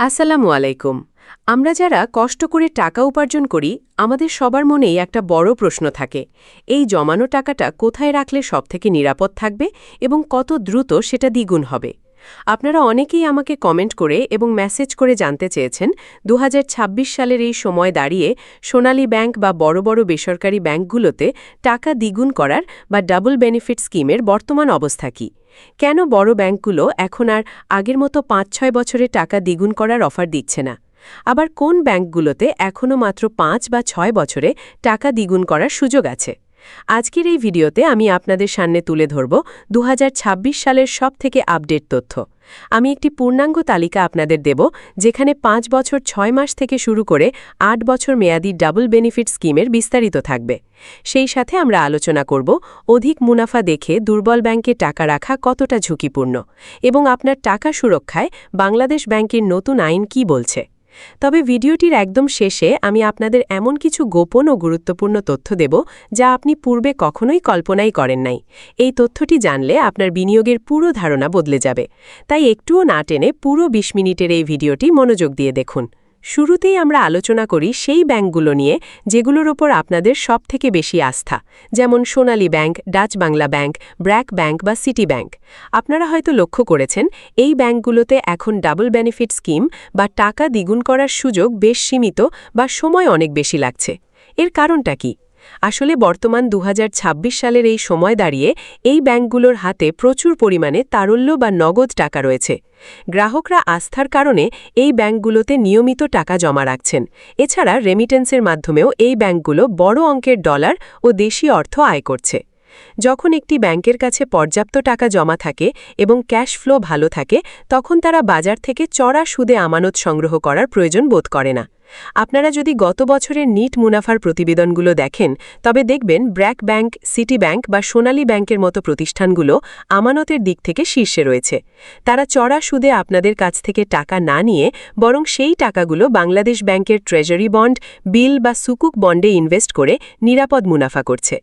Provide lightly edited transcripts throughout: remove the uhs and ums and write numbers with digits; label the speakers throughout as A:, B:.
A: আসসালামু আলাইকুম। আমরা যারা কষ্ট করে টাকা উপার্জন করি, আমাদের সবার মনেই একটা বড় প্রশ্ন থাকে। এই জমানো টাকাটা কোথায় রাখলে সবথেকে নিরাপদ থাকবে এবং কত দ্রুত সেটা দ্বিগুণ হবে? আপনারা অনেকেই আমাকে কমেন্ট করে এবং মেসেজ করে জানতে চেয়েছেন ২০২৬ সালের এই সময় দাঁড়িয়ে সোনালী ব্যাংক বা বড় বড় বেসরকারি ব্যাংকগুলোতে টাকা দ্বিগুণ করার বা ডাবল বেনিফিট স্কিমের বর্তমান অবস্থা কী। কেন বড় ব্যাংকগুলো এখন আর আগের মতো ৫-৬ বছরে টাকা দ্বিগুণ করার অফার দিচ্ছে না? আবার কোন ব্যাংকগুলোতে এখনও মাত্র ৫ বা ৬ বছরে টাকা দ্বিগুণ করার সুযোগ আছে? আজকের এই ভিডিওতে আমি আপনাদের সামনে তুলে ধরব ২০২৬ সালের সবথেকে আপডেট তথ্য। আমি একটি পূর্ণাঙ্গ তালিকা আপনাদের দেব, যেখানে ৫ বছর ৬ মাস থেকে শুরু করে ৮ বছর মেয়াদী ডাবল বেনিফিট স্কিমের বিস্তারিত থাকবে। সেই সাথে আমরা আলোচনা করব অধিক মুনাফা দেখে দুর্বল ব্যাংকে টাকা রাখা কতটা ঝুঁকিপূর্ণ এবং আপনার টাকা সুরক্ষায় বাংলাদেশ ব্যাংকের নতুন আইন কী বলছে। তবে ভিডিওটির একদম শেষে আমি আপনাদের এমন কিছু গোপন ও গুরুত্বপূর্ণ তথ্য দেব, যা আপনি পূর্বে কখনোই কল্পনাই করেন নাই। এই তথ্যটি জানলে আপনার বিনিয়োগের পুরো ধারণা বদলে যাবে। তাই একটুও না টেনে পুরো ২০ মিনিটের এই ভিডিওটি মনোযোগ দিয়ে দেখুন। শুরুতেই আমরা আলোচনা করি সেই ব্যাংকগুলো নিয়ে যেগুলোর ওপর আপনাদের সবথেকে বেশি আস্থা, যেমন Sonali Bank, Dutch Bangla Bank, BRAC Bank বা সিটি ব্যাংক। আপনারা হয়তো লক্ষ্য করেছেন, এই ব্যাংকগুলোতে এখন ডাবল বেনিফিট স্কিম বা টাকা দ্বিগুণ করার সুযোগ বেশ সীমিত বা সময় অনেক বেশি লাগছে। এর কারণটা কি? আসলে বর্তমান ২০২৬ সালের এই সময় দাঁড়িয়ে এই ব্যাংকগুলোর হাতে প্রচুর পরিমাণে তারল্য বা নগদ টাকা রয়েছে। গ্রাহকরা আস্থার কারণে এই ব্যাংকগুলোতে নিয়মিত টাকা জমা রাখছেন। এছাড়া রেমিটেন্সের মাধ্যমেও এই ব্যাংকগুলো বড় অঙ্কের ডলার ও দেশি অর্থ আয় করছে। যখন একটি ব্যাংকের কাছে পর্যাপ্ত টাকা জমা থাকে এবং ক্যাশ ফ্লো ভালো থাকে, তখন তারা বাজার থেকে চড়া সুদে আমানত সংগ্রহ করার প্রয়োজন বোধ করে না। আপনারা যদি গত বছরের নিট মুনাফার প্রতিবেদনগুলো দেখেন, তবে দেখবেন ব্র্যাক ব্যাংক, সিটি ব্যাংক বা সোনালী ব্যাংকের মতো প্রতিষ্ঠানগুলো আমানতের দিক থেকে শীর্ষে রয়েছে। তারা চড়া সুদে আপনাদের কাছ থেকে টাকা না নিয়ে বরং সেই টাকাগুলো বাংলাদেশ ব্যাংকের ট্রেজারি বন্ড, বিল বা সুকুক বন্ডে ইনভেস্ট করে নিরাপদ মুনাফা করছে।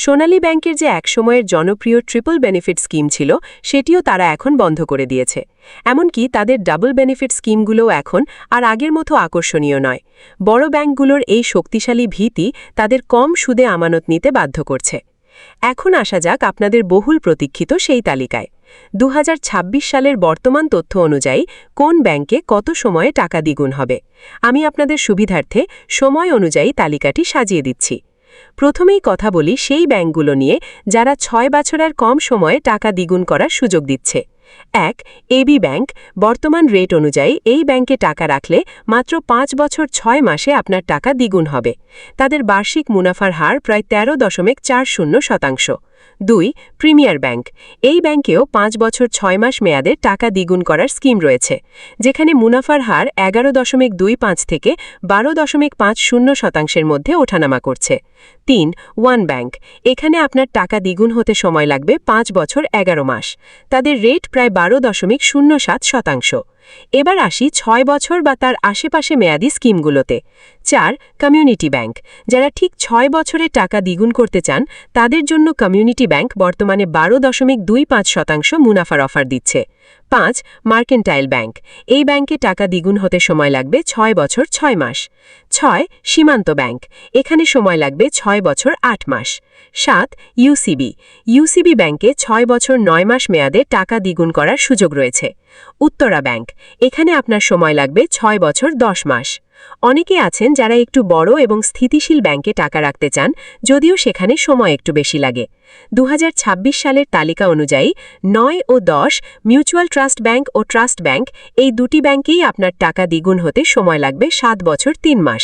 A: সোনালী ব্যাংকের যে একসময়ের জনপ্রিয় ট্রিপল বেনিফিট স্কিম ছিল, সেটিও তারা এখন বন্ধ করে দিয়েছে। এমনকি তাদের ডাবল বেনিফিট স্কিমগুলোও এখন আর আগের মতো আকর্ষণীয় নয়। বড় ব্যাংকগুলোর এই শক্তিশালী ভীতি তাদের কম সুদে আমানত নিতে বাধ্য করছে। এখন আসা যাক আপনাদের বহুল প্রতীক্ষিত সেই তালিকায়। ২০২৬ সালের বর্তমান তথ্য অনুযায়ী কোন ব্যাংকে কত সময়ে টাকা দ্বিগুণ হবে, আমি আপনাদের সুবিধার্থে সময় অনুযায়ী তালিকাটি সাজিয়ে দিচ্ছি। প্রথমেই কথা বলি সেই ব্যাংকগুলো নিয়ে যারা ৬ বছরের কম সময়ে টাকা দ্বিগুণ করার সুযোগ দিচ্ছে। ১. AB bank. বর্তমান রেট অনুযায়ী এই ব্যাংকে টাকা রাখলে মাত্র ৫ বছর ৬ মাসে আপনার টাকা দ্বিগুণ হবে। তাদের বার্ষিক মুনাফার হার প্রায় ১৩.৪০%। ২. Premier bank. এই ব্যাংকেও ৫ বছর ৬ মাস মেয়াদে টাকা দ্বিগুণ করার স্কিম রয়েছে, যেখানে মুনাফার হার ১১.২৫ থেকে ১২.৫০% মধ্যে ওঠানামা করছে। ৩. One bank. এখানে আপনার টাকা দ্বিগুণ হতে সময় লাগবে ৫ বছর ১১ মাস। তাদের রেট প্রায় ১২.০৭%। এবার আসি ৬ বছর বা তার আশেপাশে মেয়াদী স্কিমগুলোতে। ৪. Community bank. যারা ঠিক ৬ বছরে টাকা দ্বিগুণ করতে চান, তাদের জন্য কমিউনিটি ব্যাংক বর্তমানে ১২.২৫% মুনাফার অফার দিচ্ছে। ৫. Mercantile bank. এই ব্যাংকে টাকা দ্বিগুণ হতে সময় লাগবে ৬ বছর ৬ মাস। ৬. সীমান্ত ব্যাংক। এখানে সময় লাগবে ৬ বছর ৮ মাস। ৭. ইউসিবি। ইউসিবি ব্যাংকে ৬ বছর ৯ মাস মেয়াদে টাকা দ্বিগুণ করার সুযোগ রয়েছে। উত্তরা ব্যাংক। এখানে আপনার সময় লাগবে ৬ বছর ১০ মাস। অনেকে আছেন যারা একটু বড় এবং স্থিতিশীল ব্যাংকে টাকা রাখতে চান, যদিও সেখানে সময় একটু বেশি লাগে। ২০২৬ সালের তালিকা অনুযায়ী ৯ ও ১০ মিউচুয়াল ট্রাস্ট ব্যাংক ও ট্রাস্ট ব্যাংক, এই দুটি ব্যাংকেই আপনার টাকা দ্বিগুণ হতে সময় লাগবে ৭ বছর ৩ মাস।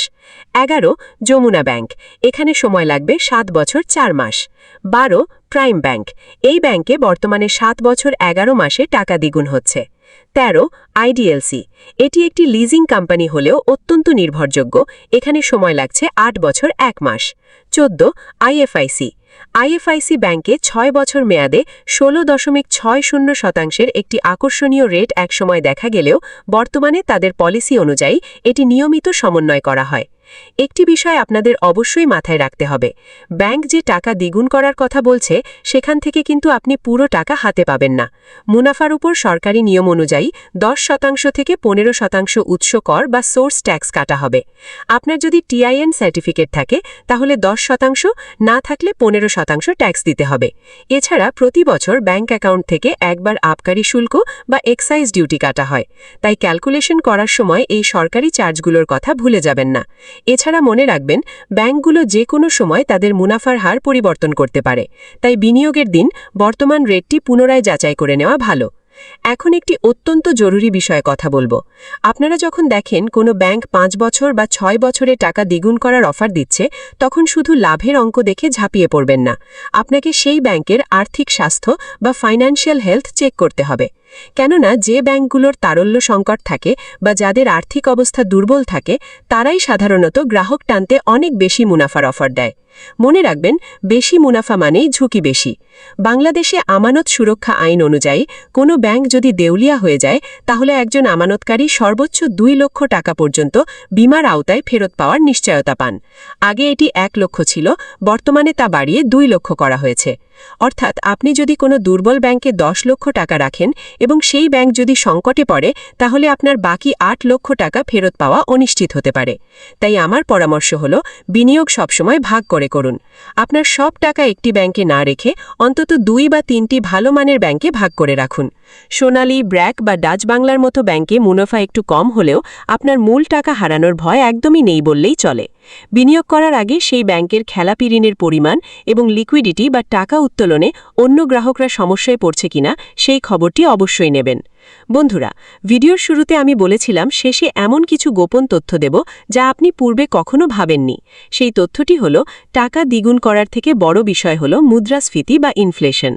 A: ১১ যমুনা ব্যাংক। এখানে সময় লাগবে ৭ বছর ৪ মাস। ১২ প্রাইম ব্যাংক। এই ব্যাংকে বর্তমানে ৭ বছর ১১ মাসে টাকা দ্বিগুণ হচ্ছে। ১৩ আইডিএলসি। এটি একটি লিজিং কোম্পানি হলেও অত্যন্ত নির্ভরযোগ্য। এখানে সময় লাগছে ৮ বছর ১ মাস। ১৪ আইএফআইসি। আইএফআইসি ব্যাংকে ৬ বছর মেয়াদে ১৬.৬০% একটি আকর্ষণীয় রেট একসময় দেখা গেলেও বর্তমানে তাদের পলিসি অনুযায়ী এটি নিয়মিত সমন্বয় করা হয়। একটি বিষয় আপনাদের অবশ্যই মাথায় রাখতে হবে, ব্যাংক যে টাকা দ্বিগুণ করার কথা বলছে সেখান থেকে কিন্তু আপনি পুরো টাকা হাতে পাবেন না। মুনাফার উপর সরকারি নিয়ম অনুযায়ী 10% থেকে 15% উৎস কর বা সোর্স ট্যাক্স কাটা হবে। আপনার যদি টিআইএন সার্টিফিকেট থাকে তাহলে 10%, না থাকলে 15% ট্যাক্স দিতে হবে। এছাড়া প্রতি বছর ব্যাংক অ্যাকাউন্ট থেকে একবার আবকারি শুল্ক বা এক্সাইজ ডিউটি কাটা হয়, তাই ক্যালকুলেশন করার সময় এই সরকারি চার্জগুলোর কথা ভুলে যাবেন না। এছাড়া মনে রাখবেন, ব্যাংকগুলো যে কোনো সময় তাদের মুনাফার হার পরিবর্তন করতে পারে, তাই বিনিয়োগের দিন বর্তমান রেটটি পুনরায় যাচাই করে নেওয়া ভালো। এখন একটি অত্যন্ত জরুরি বিষয়ে কথা বলবো। আপনারা যখন দেখেন কোনো ব্যাংক 5 বছর বা 6 বছরে টাকা দ্বিগুণ করার অফার দিচ্ছে, তখন শুধু লাভের অঙ্ক দেখে ঝাঁপিয়ে পড়বেন না। আপনাকে সেই ব্যাংকের আর্থিক স্বাস্থ্য বা ফাইন্যান্সিয়াল হেলথ চেক করতে হবে। কেননা যে ব্যাংকগুলোর তারল্য সংকট থাকে বা যাদের আর্থিক অবস্থা দুর্বল থাকে, তারাই সাধারণত গ্রাহক টানতে অনেক বেশি মুনাফার অফার দেয়। মনে রাখবেন, বেশি মুনাফা মানেই ঝুঁকি বেশি। বাংলাদেশে আমানত সুরক্ষা আইন অনুযায়ী কোনো ব্যাংক যদি দেউলিয়া হয়ে যায়, তাহলে একজন আমানতকারী সর্বোচ্চ 2 লক্ষ টাকা পর্যন্ত বিমার আওতায় ফেরত পাওয়ার নিশ্চয়তা পান। আগে এটি 1 লক্ষ ছিল, বর্তমানে তা বাড়িয়ে 2 লক্ষ করা হয়েছে। অর্থাৎ আপনি যদি কোনো দুর্বল ব্যাংকে 10 লক্ষ টাকা রাখেন এবং সেই ব্যাংক যদি সংকটে পড়ে, তাহলে আপনার বাকি 8 লক্ষ টাকা ফেরত পাওয়া অনিশ্চিত হতে পারে। তাই আমার পরামর্শ হল, বিনিয়োগ সবসময় ভাগ করে করুন। আপনার সব টাকা একটি ব্যাংকে না রেখে অন্তত 2 বা 3টি ভালো মানের ব্যাংকে ভাগ করে রাখুন। সোনালী, ব্র্যাক বা ডাচ বাংলার মতো ব্যাংকে মুনাফা একটু কম হলেও আপনার মূল টাকা হারানোর ভয় একদমই নেই বললেই চলে। বিনিয়োগ করার আগে সেই ব্যাংকের খেলাপি ঋণের পরিমাণ এবং লিকুইডিটি বা টাকা উত্তোলনে অন্য গ্রাহকরা সমস্যায় পড়ছে কিনা সেই খবরটি অবশ্যই নেবেন। বন্ধুরা, ভিডিওর শুরুতে আমি বলেছিলাম শেষে এমন কিছু গোপন তথ্য দেব যা আপনি পূর্বে কখনো ভাবেননি। সেই তথ্যটি হল, টাকা দ্বিগুণ করার থেকে বড় বিষয় হল মুদ্রাস্ফীতি বা ইনফ্লেশন।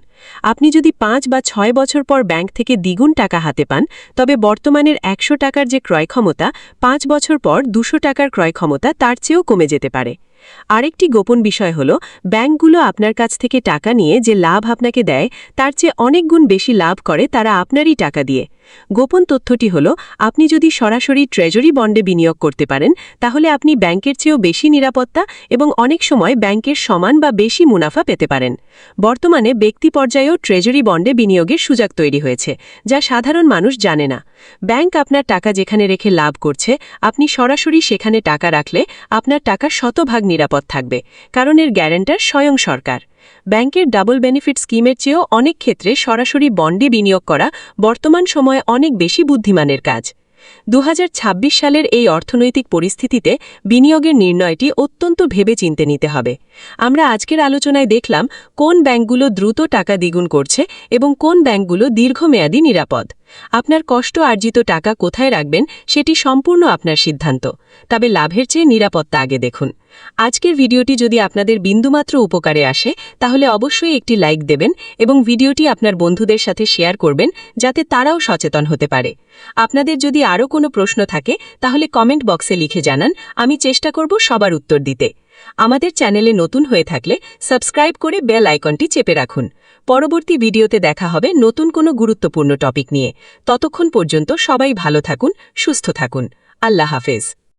A: আপনি যদি 5 বা 6 বছর পর ব্যাংক থেকে দ্বিগুণ টাকা হাতে পান, তবে বর্তমানের 100 টাকার যে ক্রয় ক্ষমতা, 5 বছর পর 200 টাকার ক্রয় ক্ষমতা তার চেয়েও কমে যেতে পারে। আরেকটি গোপন বিষয় হল, ব্যাংকগুলো আপনার কাছ থেকে টাকা নিয়ে যে লাভ আপনাকে দেয়, তার চেয়ে অনেক গুণ বেশি লাভ করে তারা আপনারই টাকা দিয়ে। গোপন তথ্যটি হল, আপনি যদি সরাসরি ট্রেজারি বন্ডে বিনিয়োগ করতে পারেন, তাহলে আপনি ব্যাংকের চেয়েও বেশি নিরাপত্তা এবং অনেক সময় ব্যাংকের সমান বা বেশি মুনাফা পেতে পারেন। বর্তমানে ব্যক্তি পর্যায়েও ট্রেজারি বন্ডে বিনিয়োগের সুযোগ তৈরি হয়েছে, যা সাধারণ মানুষ জানে না। ব্যাংক আপনার টাকা যেখানে রেখে লাভ করছে, আপনি সরাসরি সেখানে টাকা রাখলে আপনার টাকা শতভাগ নিরাপদ থাকবে, কারণ এর গ্যারান্টার স্বয়ং সরকার। ব্যাংকের ডাবল বেনিফিট স্কিমের চেয়েও অনেক ক্ষেত্রে সরাসরি বন্ডে বিনিয়োগ করা বর্তমান সময়ে অনেক বেশি বুদ্ধিমানের কাজ। 2026 সালের এই অর্থনৈতিক পরিস্থিতিতে বিনিয়োগের নির্ণয়টি অত্যন্ত ভেবেচিন্তে নিতে হবে। আমরা আজকের আলোচনায় দেখলাম কোন ব্যাংকগুলো দ্রুত টাকা দ্বিগুণ করছে এবং কোন ব্যাংকগুলো দীর্ঘমেয়াদী নিরাপদ। আপনার কষ্ট অর্জিত টাকা কোথায় রাখবেন সেটি সম্পূর্ণ আপনার সিদ্ধান্ত, তবে লাভের চেয়ে নিরাপত্তা আগে দেখুন। আজকের ভিডিওটি যদি আপনাদের বিন্দুমাত্র উপকারে আসে, তাহলে অবশ্যই একটি লাইক দেবেন এবং ভিডিওটি আপনার বন্ধুদের সাথে শেয়ার করবেন, যাতে তারাও সচেতন হতে পারে। আপনাদের যদি আরও কোনো প্রশ্ন থাকে, তাহলে কমেন্ট বক্সে লিখে জানান, আমি চেষ্টা করব সবার উত্তর দিতে। আমাদের চ্যানেলে নতুন হয়ে থাকলে সাবস্ক্রাইব করে বেল আইকনটি চেপে রাখুন। পরবর্তী ভিডিওতে দেখা হবে নতুন কোনো গুরুত্বপূর্ণ টপিক নিয়ে। ততক্ষণ পর্যন্ত সবাই ভালো থাকুন, সুস্থ থাকুন। আল্লাহ হাফেজ।